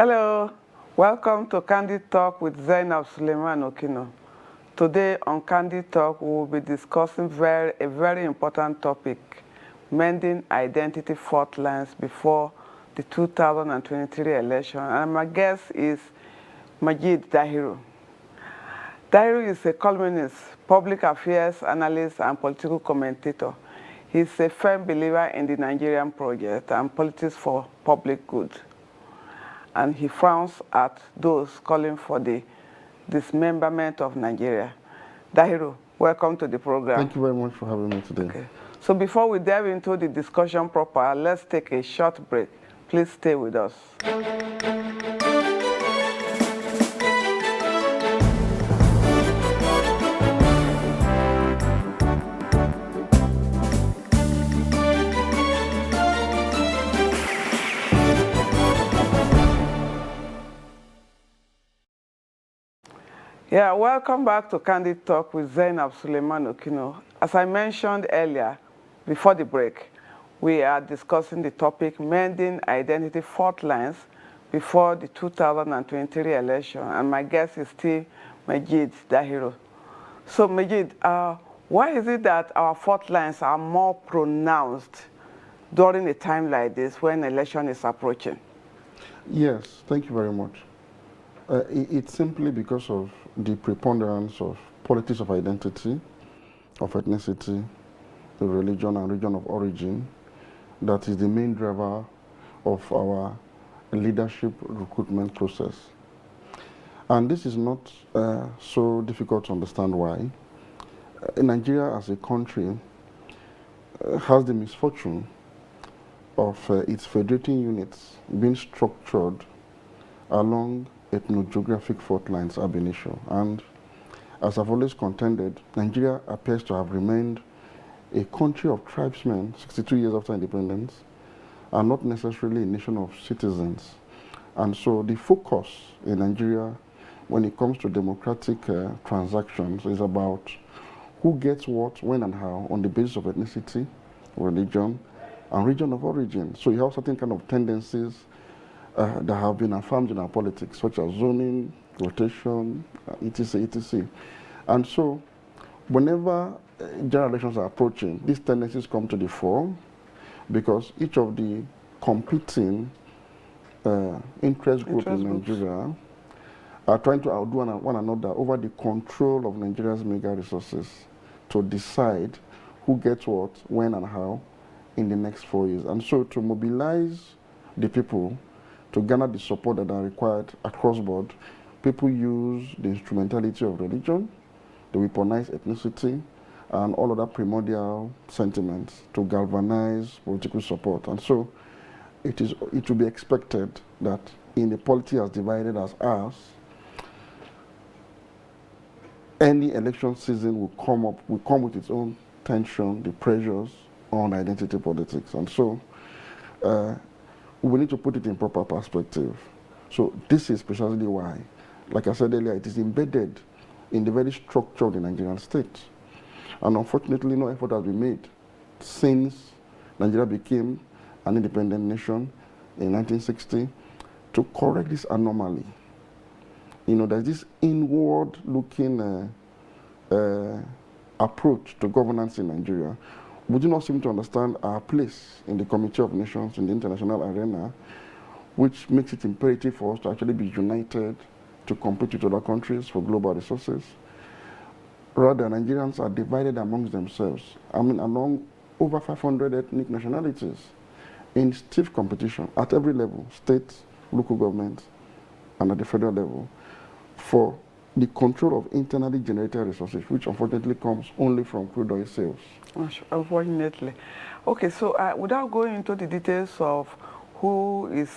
Hello, welcome to Candid Talk with Zainab Suleiman Okino. Today on Candid Talk, we will be discussing a very important topic, mending identity fault lines before the 2023 election. And my guest is Majid Dahiru. Dahiru is a columnist, public affairs analyst, and political commentator. He's a firm believer in the Nigerian project and politics for public good. And he frowns at those calling for the dismemberment of Nigeria. Dahiru, welcome to the program. Thank you very much for having me today. Okay. So before we delve into the discussion proper, let's take a short break. Please stay with us. Yeah, welcome back to Candid Talk with Zainab Suleiman Okino. As I mentioned earlier, before the break, we are discussing the topic mending identity fault lines before the 2023 election, and my guest is still Majid Dahiru. So Majid, why is it that our fault lines are more pronounced during a time like this when election is approaching? Yes, thank you very much. It's simply because of the preponderance of politics of identity, of ethnicity, the religion and region of origin that is the main driver of our leadership recruitment process. And this is not so difficult to understand why. Nigeria as a country has the misfortune of its federating units being structured along ethnogeographic fault lines ab initio. And as I've always contended, Nigeria appears to have remained a country of tribesmen 62 years after independence and not necessarily a nation of citizens. And so the focus in Nigeria when it comes to democratic transactions is about who gets what, when and how on the basis of ethnicity, religion, and region of origin. So you have certain kind of tendencies that have been affirmed in our politics, such as zoning, rotation, etc., etc. And so, whenever general elections are approaching, these tendencies come to the fore because each of the competing interest groups in Nigeria are trying to outdo one another over the control of Nigeria's mega resources to decide who gets what, when and how in the next 4 years. And so to mobilize the people to garner the support that are required across board, people use the instrumentality of religion, they weaponize ethnicity, and all other primordial sentiments to galvanize political support. And so it will be expected that in a polity as divided as ours, any election season will come with its own tension, the pressures on identity politics. And so we need to put it in proper perspective. So this is precisely why, like I said earlier, it is embedded in the very structure of the Nigerian state. And unfortunately, no effort has been made since Nigeria became an independent nation in 1960 to correct this anomaly. You know, there's this inward-looking approach to governance in Nigeria. We do not seem to understand our place in the Community of Nations, in the international arena, which makes it imperative for us to actually be united to compete with other countries for global resources. Rather, Nigerians are divided amongst themselves, among over 500 ethnic nationalities in stiff competition at every level, state, local government, and at the federal level, for the control of internally generated resources, which unfortunately comes only from crude oil sales. Unfortunately. Okay, so without going into the details of who is,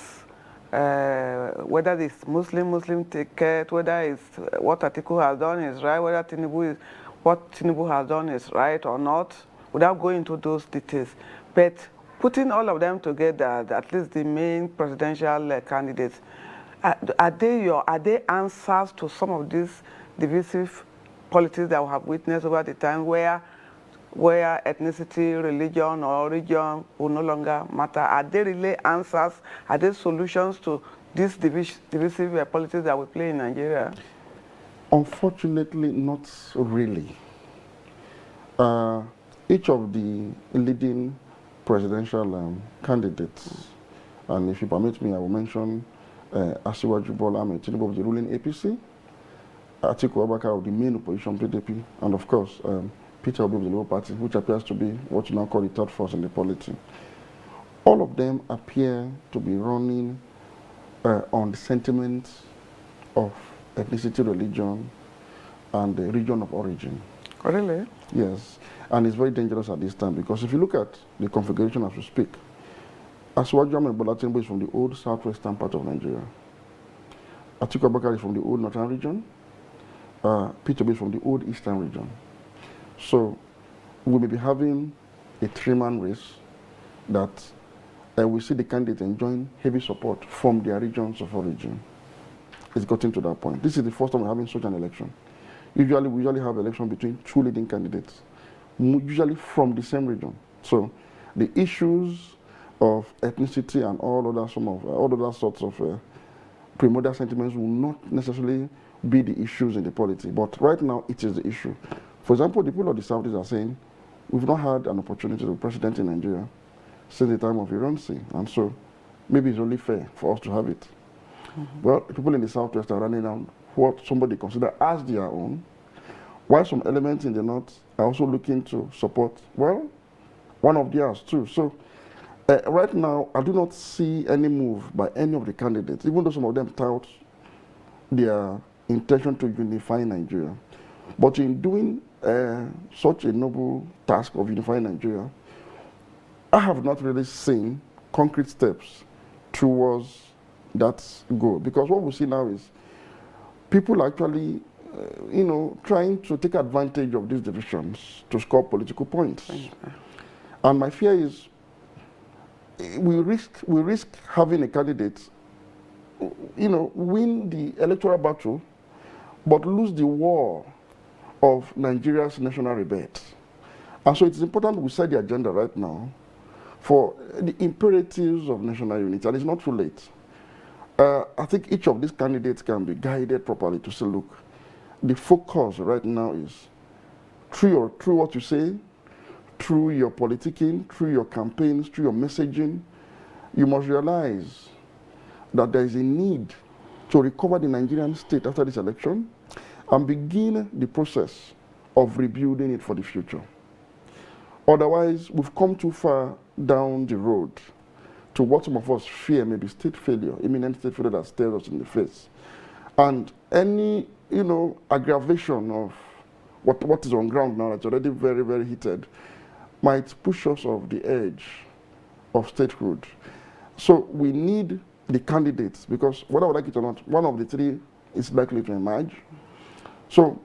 whether it's Muslim ticket, whether it's what Atiku has done is right, whether what Tinubu has done is right or not, without going into those details, but putting all of them together, at least the main presidential candidates, are they answers to some of these divisive politics that we have witnessed over the time where ethnicity, religion, or origin will no longer matter? Are they really answers? Are they solutions to this divisive politics that we play in Nigeria? Unfortunately, not really. Each of the leading presidential candidates, and if you permit me, I will mention Asiwaju Bola Ahmed Tinubu of the ruling APC, Atiku Abubakar of the main opposition PDP, and of course, Peter Obi of the Labour Party, which appears to be what you now call the third force in the polity. All of them appear to be running on the sentiments of ethnicity, religion, and the region of origin. Oh, really? Yes, and it's very dangerous at this time because if you look at the configuration as we speak, Asiwaju Ahmed Bola Tinubu is from the old southwestern part of Nigeria. Atiku Abubakar is from the old northern region. Peter Obi is from the old eastern region. So we may be having a three-man race that we see the candidates enjoying heavy support from their regions of origin. It's gotten to that point. This is the first time we're having such an election. We usually have election between two leading candidates, usually from the same region. So the issues of ethnicity and all other sorts of primordial sentiments will not necessarily be the issues in the polity, but right now it is the issue. For example, the people of the Southeast are saying, we've not had an opportunity to be president in Nigeria since the time of Iransi, and so maybe it's only fair for us to have it. Well, people in the Southwest are running down what somebody considers as their own, while some elements in the North are also looking to support, well, one of theirs too. So right now, I do not see any move by any of the candidates, even though some of them tout their intention to unify Nigeria. But in doing such a noble task of unifying Nigeria, I have not really seen concrete steps towards that goal. Because what we see now is people actually, trying to take advantage of these divisions to score political points. And my fear is we risk having a candidate, win the electoral battle, but lose the war of Nigeria's national rebate. And so it's important we set the agenda right now for the imperatives of national unity, and it's not too late. I think each of these candidates can be guided properly to say, look, the focus right now is through what you say, through your politicking, through your campaigns, through your messaging, you must realize that there is a need to recover the Nigerian state after this election and begin the process of rebuilding it for the future. Otherwise, we've come too far down the road to what some of us fear may be state failure, imminent state failure that stares us in the face. And any, aggravation of what is on ground now that's already very, very heated might push us off the edge of statehood. So we need the candidates, because whether we like it or not, one of the three is likely to emerge. So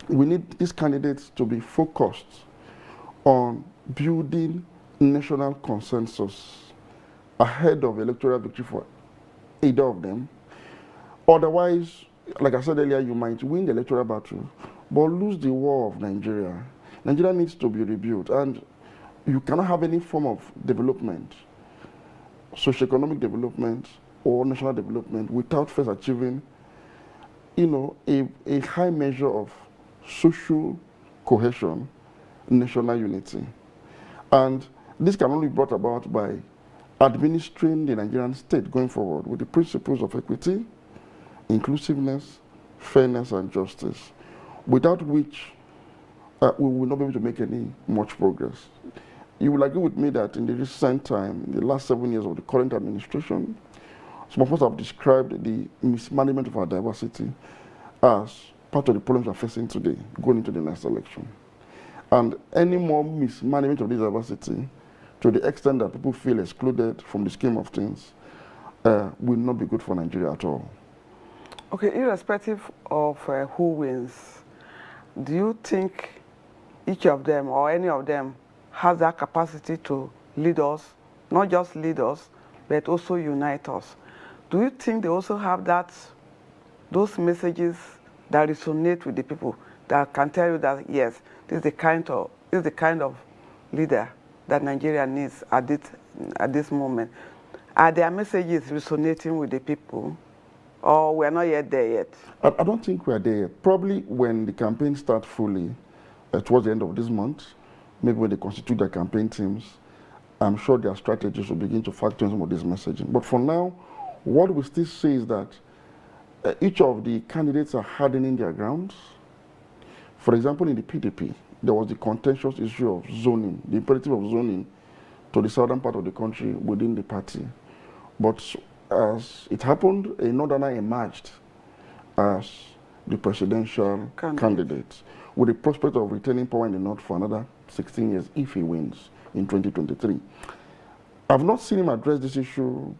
we need these candidates to be focused on building national consensus ahead of electoral victory for either of them. Otherwise, like I said earlier, you might win the electoral battle, but lose the war of Nigeria. Nigeria needs to be rebuilt, and you cannot have any form of development, socioeconomic development or national development, without first achieving, a high measure of social cohesion, national unity. And this can only be brought about by administering the Nigerian state going forward with the principles of equity, inclusiveness, fairness, and justice, without which we will not be able to make any much progress. You will agree with me that in the recent time, in the last 7 years of the current administration, some of us have described the mismanagement of our diversity as part of the problems we're facing today, going into the next election. And any more mismanagement of this diversity, to the extent that people feel excluded from the scheme of things, will not be good for Nigeria at all. Okay, irrespective of who wins, do you think each of them or any of them has that capacity to lead us, not just lead us, but also unite us? Do you think they also have those messages that resonate with the people, that can tell you that, yes, this is the kind of leader that Nigeria needs at this moment? Are their messages resonating with the people, or we're not yet there yet? I don't think we're there yet. Probably when the campaign starts fully, towards the end of this month, maybe when they constitute their campaign teams, I'm sure their strategies will begin to factor in some of this messaging. But for now, what we still see is that each of the candidates are hardening their grounds. For example, in the PDP, there was the contentious issue of zoning, the imperative of zoning to the southern part of the country within the party. But as it happened, a northerner emerged as the presidential candidate with the prospect of retaining power in the north for another 16 years if he wins in 2023. I've not seen him address this issue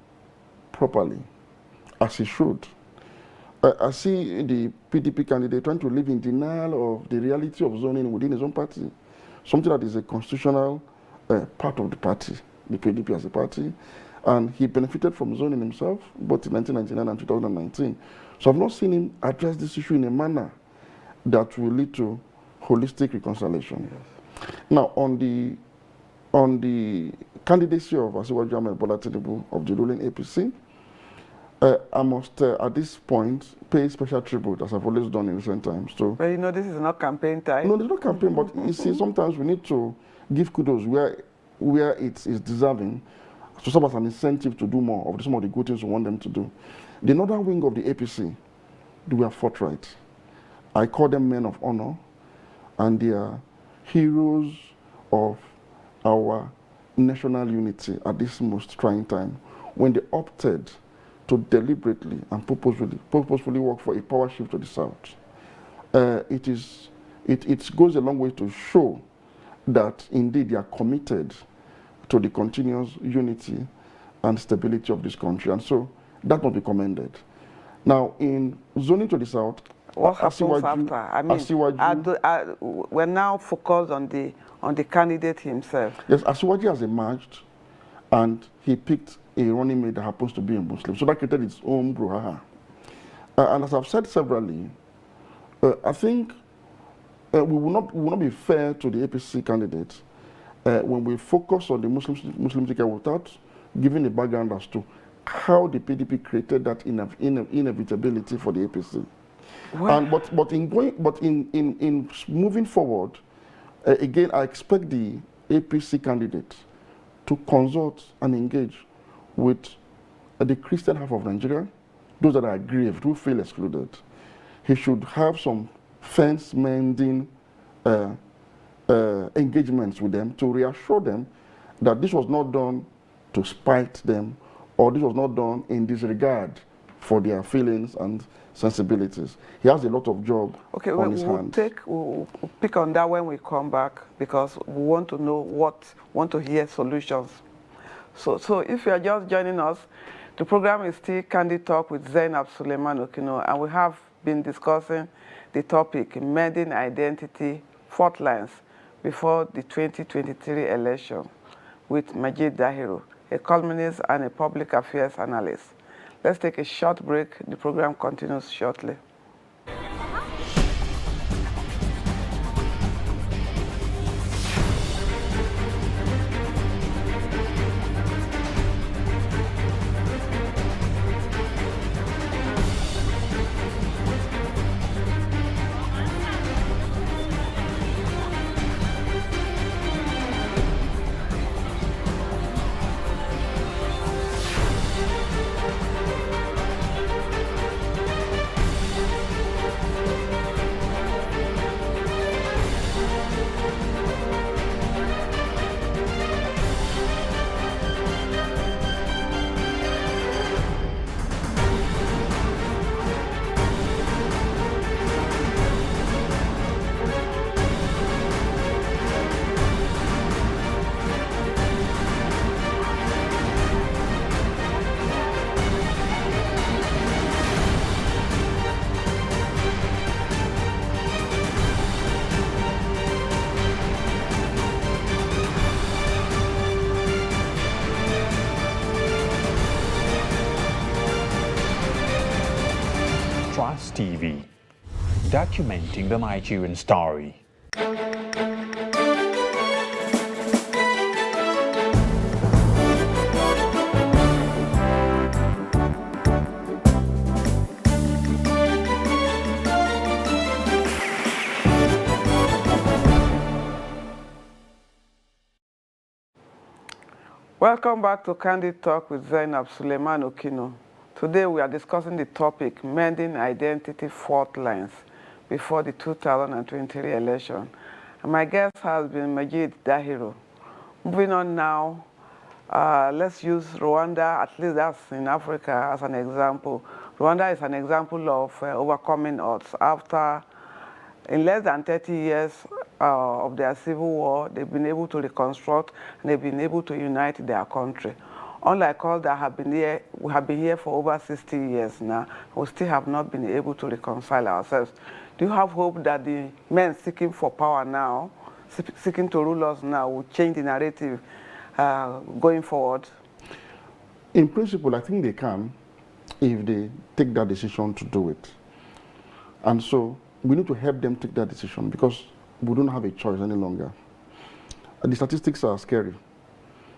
properly, as he should. I see the PDP candidate trying to live in denial of the reality of zoning within his own party, something that is a constitutional part of the party, the PDP as a party, and he benefited from zoning himself, both in 1999 and 2019. So I've not seen him address this issue in a manner that will lead to holistic reconciliation. Yes. Now, on the candidacy of Asiwaju Ahmed Bola Tinubu of the ruling APC, I must, at this point, pay special tribute, as I've always done in recent times. So, well, you know, this is not campaign time. No, it's not campaign, but you see, sometimes we need to give kudos where it is deserving, to serve as an incentive to do more of some of the good things we want them to do. The northern wing of the APC, they were forthright. I call them men of honor, and they are heroes of our national unity at this most trying time, when they opted to deliberately and purposefully work for a power shift to the south. It goes a long way to show that indeed they are committed to the continuous unity and stability of this country, and so that must be commended. Now, in zoning to the south, what happens after? I mean, we're now focused on the candidate himself. Yes, Asiwaju has emerged, and he picked a running mate that happens to be a Muslim. So that created its own brouhaha. And as I've said severally, I think we will not be fair to the APC candidates when we focus on the Muslim ticket without giving a background as to how the PDP created that inevitability for the APC. And but in moving forward, again, I expect the APC candidate to consult and engage with the Christian half of Nigeria, those that are aggrieved, who feel excluded. He should have some fence mending engagements with them to reassure them that this was not done to spite them, or this was not done in disregard for their feelings and sensibilities. He has a lot of job on his hands. We'll pick on that when we come back, because we want to know want to hear solutions. So if you are just joining us, the program is still Candid Talk with Zainab Suleiman Okino, and we have been discussing the topic, Mending Identity, Fault Lines, before the 2023 election with Majid Dahiru, a columnist and a public affairs analyst. Let's take a short break. The program continues shortly. TV, documenting the Nigerian story. Welcome back to Candid Talk with Zainab Suleiman Okino. Today we are discussing the topic Mending Identity Fault Lines before the 2023 election. And my guest has been Majid Dahiru. Moving on now, let's use Rwanda, at least that's in Africa, as an example. Rwanda is an example of overcoming odds. After, in less than 30 years of their civil war, they've been able to reconstruct and they've been able to unite their country. Unlike us that have been here, we have been here for over 60 years now, we still have not been able to reconcile ourselves. Do you have hope that the men seeking for power now, seeking to rule us now, will change the narrative going forward? In principle, I think they can if they take that decision to do it. And so we need to help them take that decision because we don't have a choice any longer. The statistics are scary.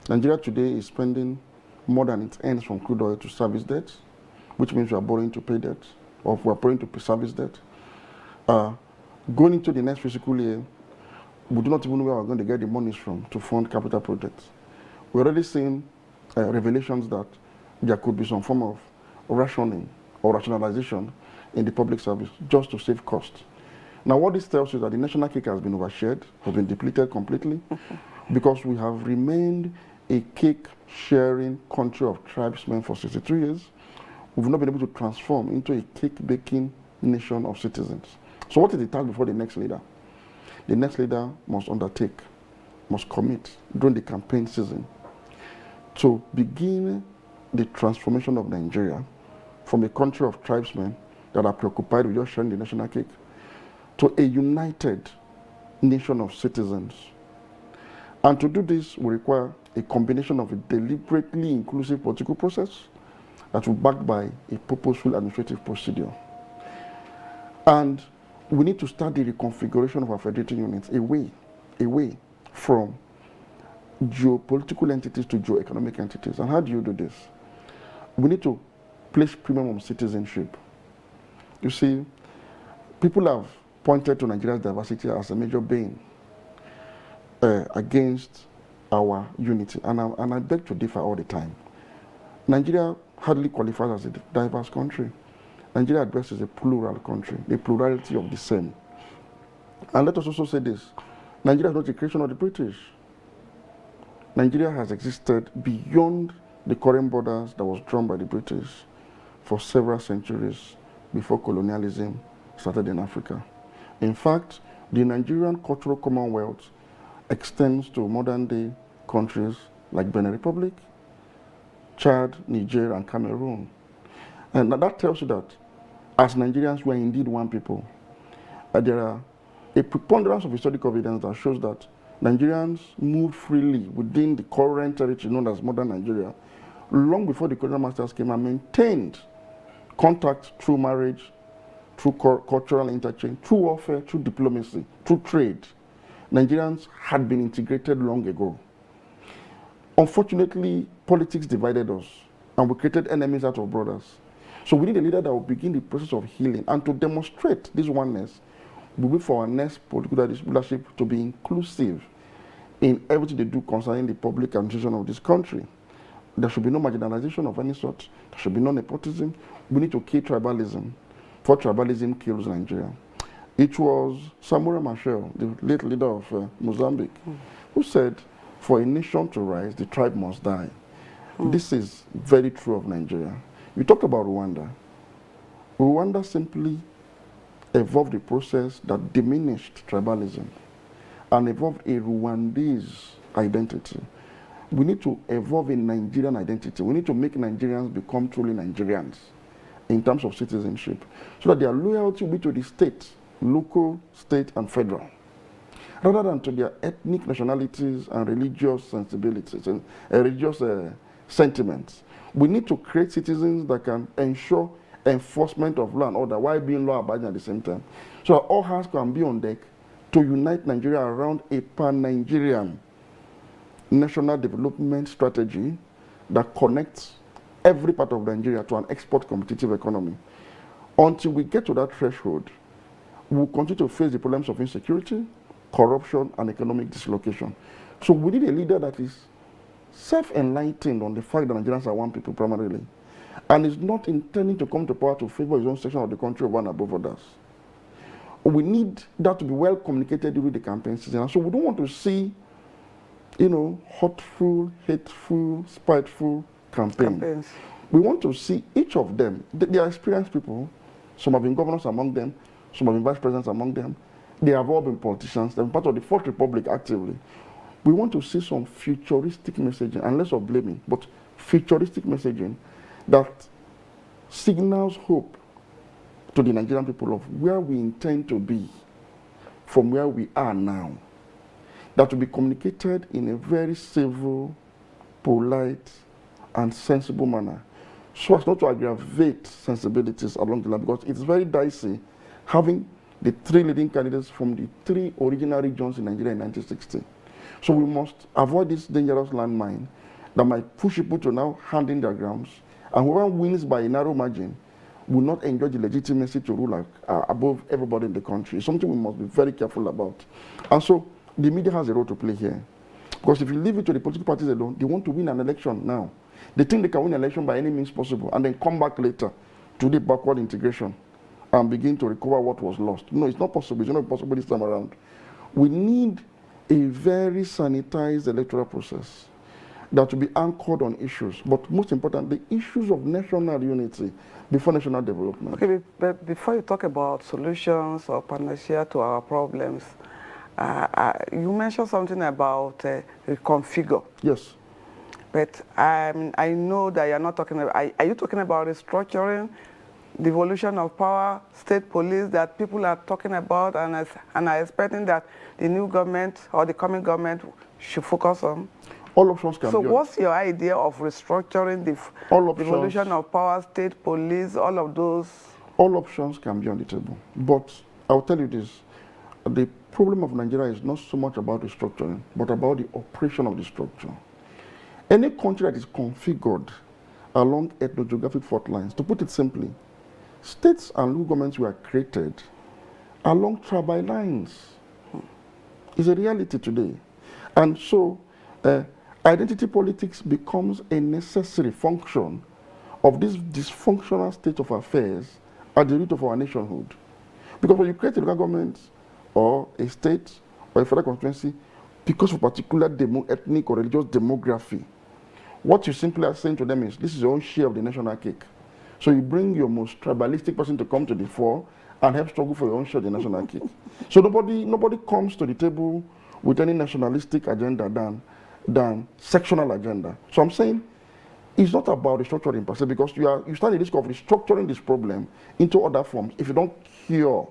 Nigeria today is spending more than it earns from crude oil to service debt, which means we are borrowing to pay debt, or we are borrowing to service debt. Going into the next fiscal year, we do not even know where we're going to get the monies from to fund capital projects. We're already seeing revelations that there could be some form of rationing or rationalization in the public service just to save costs. Now, what this tells you is that the national cake has been overshared, has been depleted completely, because we have remained a cake-sharing country of tribesmen for 63 years. We've not been able to transform into a cake-baking nation of citizens. So what is the task before the next leader? The next leader must undertake, must commit during the campaign season to begin the transformation of Nigeria from a country of tribesmen that are preoccupied with just sharing the national cake to a united nation of citizens. And to do this will require a combination of a deliberately inclusive political process that will be backed by a purposeful administrative procedure. And we need to start the reconfiguration of our federating units away from geopolitical entities to geoeconomic entities. And how do you do this? We need to place premium on citizenship. You see, people have pointed to Nigeria's diversity as a major bane against our unity, and I beg to differ all the time. Nigeria hardly qualifies as a diverse country. Nigeria addresses a plural country, the plurality of the same. And let us also say this, Nigeria is not a creation of the British. Nigeria has existed beyond the current borders that was drawn by the British for several centuries before colonialism started in Africa. In fact, the Nigerian Cultural Commonwealth extends to modern-day countries like Benin Republic, Chad, Niger, and Cameroon. And that tells you that as Nigerians, we are indeed one people. There are a preponderance of historical evidence that shows that Nigerians moved freely within the current territory known as modern Nigeria long before the colonial masters came and maintained contact through marriage, through cultural interchange, through warfare, through diplomacy, through trade. Nigerians had been integrated long ago. Unfortunately, politics divided us, and we created enemies out of brothers. So we need a leader that will begin the process of healing, and to demonstrate this oneness, we wait for our next political leadership to be inclusive in everything they do concerning the public administration of this country. There should be no marginalization of any sort. There should be no nepotism. We need to kill tribalism, for tribalism kills Nigeria. It was Samora Machel, the late leader of Mozambique, who said, for a nation to rise, the tribe must die. This is very true of Nigeria. You talked about Rwanda. Rwanda simply evolved a process that diminished tribalism and evolved a Rwandese identity. We need to evolve a Nigerian identity. We need to make Nigerians become truly Nigerians in terms of citizenship, so that their loyalty will be to the state, local, state, and federal, rather than to their ethnic nationalities and religious sensibilities and religious sentiments. We need to create citizens that can ensure enforcement of law and order while being law-abiding at the same time, so that all hands can be on deck to unite Nigeria around a pan-Nigerian national development strategy that connects every part of Nigeria to an export competitive economy. Until we get to that threshold, we will continue to face the problems of insecurity, corruption, and economic dislocation. So we need a leader that is self-enlightened on the fact that Nigerians are one people primarily, and is not intending to come to power to favor his own section of the country over and above others. We need that to be well communicated during the campaign season. And so we don't want to see, hurtful, hateful, spiteful campaigns. We want to see each of them. They are experienced people. Some have been governors among them. Some have been vice presidents among them. They have all been politicians. They've been part of the Fourth Republic actively. We want to see some futuristic messaging, and less of blaming, but futuristic messaging that signals hope to the Nigerian people of where we intend to be from where we are now. That will be communicated in a very civil, polite, and sensible manner, so as not to aggravate sensibilities along the line, because it's very dicey having the three leading candidates from the three original regions in Nigeria in 1960. So we must avoid this dangerous landmine that might push people to now hand in their grounds, and whoever wins by a narrow margin will not enjoy the legitimacy to rule above everybody in the country. It's something we must be very careful about. And so the media has a role to play here. Because if you leave it to the political parties alone, they want to win an election now. They think they can win an election by any means possible and then come back later to the backward integration and begin to recover what was lost. No, it's not possible. It's not possible this time around. We need a very sanitized electoral process that will be anchored on issues, but most importantly, issues of national unity before national development. Okay, but before you talk about solutions or panacea to our problems, you mentioned something about reconfigure. Yes. But I know that you're not talking about, are you talking about restructuring, devolution of power, state police that people are talking about and are expecting that the new government or the coming government should focus on? All options can be. So what's your idea of restructuring the devolution of power, state police, all of those? All options can be on the table. But I'll tell you this, the problem of Nigeria is not so much about restructuring, but about the operation of the structure. Any country that is configured along ethnogeographic fault lines, to put it simply, states and local governments were created along tribal lines. It's a reality today. And so, identity politics becomes a necessary function of this dysfunctional state of affairs at the root of our nationhood. Because when you create a local government or a state or a federal constituency because of a particular ethnic or religious demography, what you simply are saying to them is, this is your own share of the national cake. So you bring your most tribalistic person to come to the fore and help struggle for your own share of the national cake. So nobody comes to the table with any nationalistic agenda than sectional agenda. So I'm saying it's not about restructuring per se, because you stand the risk of restructuring this problem into other forms if you don't cure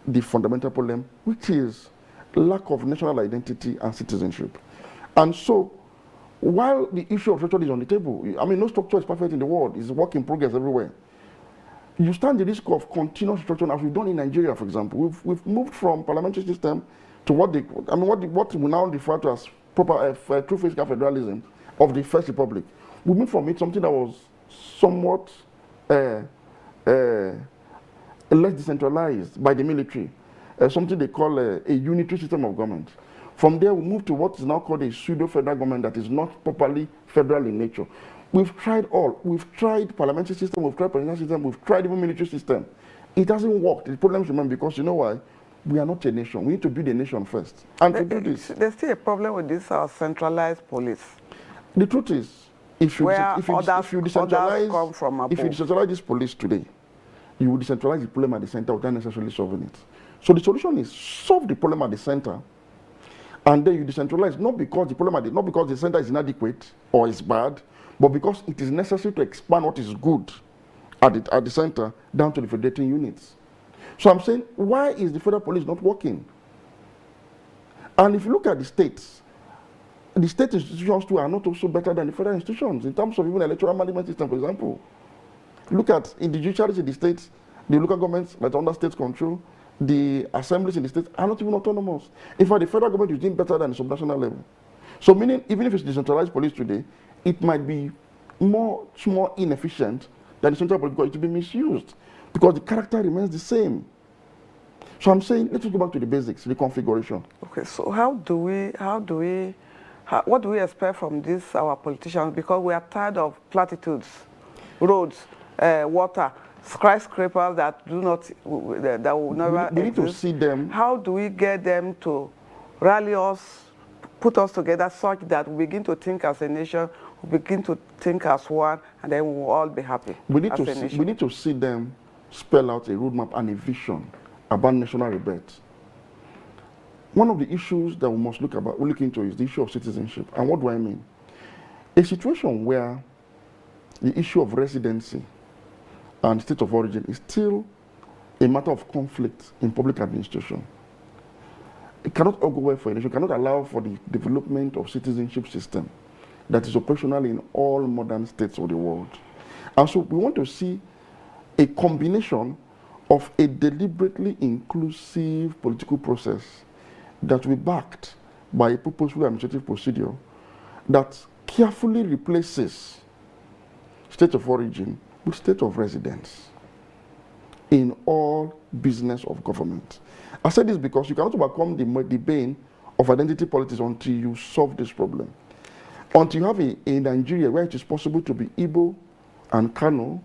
the fundamental problem, which is lack of national identity and citizenship. And so, while the issue of structure is on the table, I mean, no structure is perfect in the world. It's a work in progress everywhere. You stand the risk of continuous restructuring, as we've done in Nigeria, for example. We've moved from parliamentary system to what we now refer to as proper true fiscal federalism of the First Republic. We moved from it something that was somewhat less decentralized by the military, something they call a unitary system of government. From there, we moved to what is now called a pseudo-federal government that is not properly federal in nature. We've tried all. We've tried parliamentary system, we've tried presidential system, we've tried even military system. It hasn't worked. The problem is, remember, because you know why? We are not a nation. We need to build a nation first. And to do this, there's still a problem with this centralized police. The truth is, if you decentralize this police today, you will decentralize the problem at the center without necessarily solving it. So the solution is solve the problem at the center, and then you decentralize, not because the center is inadequate or is bad, but because it is necessary to expand what is good at the center down to the federating units. So I'm saying, why is the federal police not working? And if you look at the states, the state institutions too are not also better than the federal institutions in terms of even electoral management system, for example. Look at in the judiciaries in the states, the local governments that are under state control, the assemblies in the states are not even autonomous. In fact, the federal government is doing better than the subnational level. So meaning, even if it's decentralized police today, it might be much more inefficient than the central police because it will be misused because the character remains the same. So I'm saying, let's go back to the basics, the configuration. Okay, so how do What do we expect from this, our politicians? Because we are tired of platitudes, roads, water, skyscrapers that do not, that will never We need to exist. see them. How do we get them to rally us, put us together such that we begin to think as a nation, we begin to think as one, and then we will all be happy We need as to a see, nation? we need to see them spell out a roadmap and a vision about national rebirth. One of the issues that we must look into is the issue of citizenship. And what do I mean? A situation where the issue of residency and state of origin is still a matter of conflict in public administration. It cannot all go well for a nation. It cannot allow for the development of citizenship system that is operational in all modern states of the world. And so we want to see a combination of a deliberately inclusive political process that will be backed by a purposeful administrative procedure that carefully replaces state of origin with state of residence in all business of government. I said this because you cannot overcome the bane of identity politics until you solve this problem. Until you have a Nigeria where it is possible to be Igbo and Kano,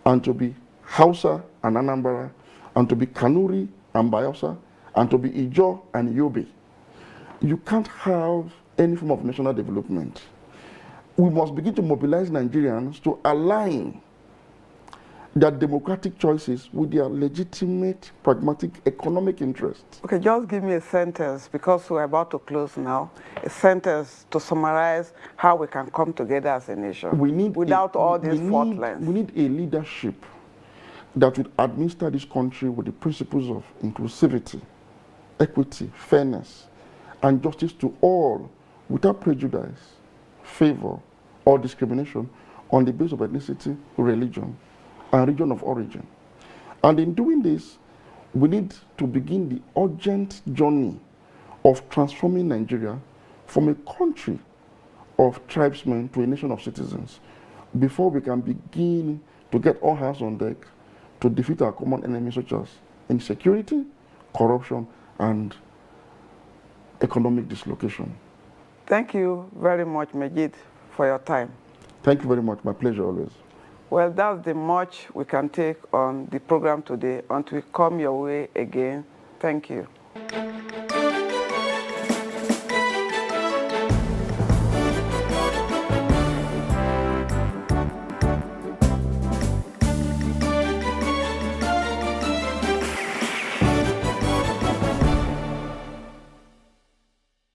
and to be Hausa and Anambra, and to be Kanuri and Bayelsa, and to be Ijo and Yobe. You can't have any form of national development. We must begin to mobilize Nigerians to align their democratic choices with their legitimate, pragmatic economic interests. Okay, just give me a sentence, because we're about to close now, a sentence to summarize how we can come together as a nation without all these fault lines. We need a leadership that would administer this country with the principles of inclusivity, equity, fairness, and justice to all without prejudice, favor, or discrimination on the basis of ethnicity, religion, and region of origin. And in doing this, we need to begin the urgent journey of transforming Nigeria from a country of tribesmen to a nation of citizens before we can begin to get all hands on deck to defeat our common enemies such as insecurity, corruption, and economic dislocation. Thank you very much, Majid, for your time. Thank you very much. My pleasure always. Well, that's the much we can take on the program today. Until we come your way again, thank you.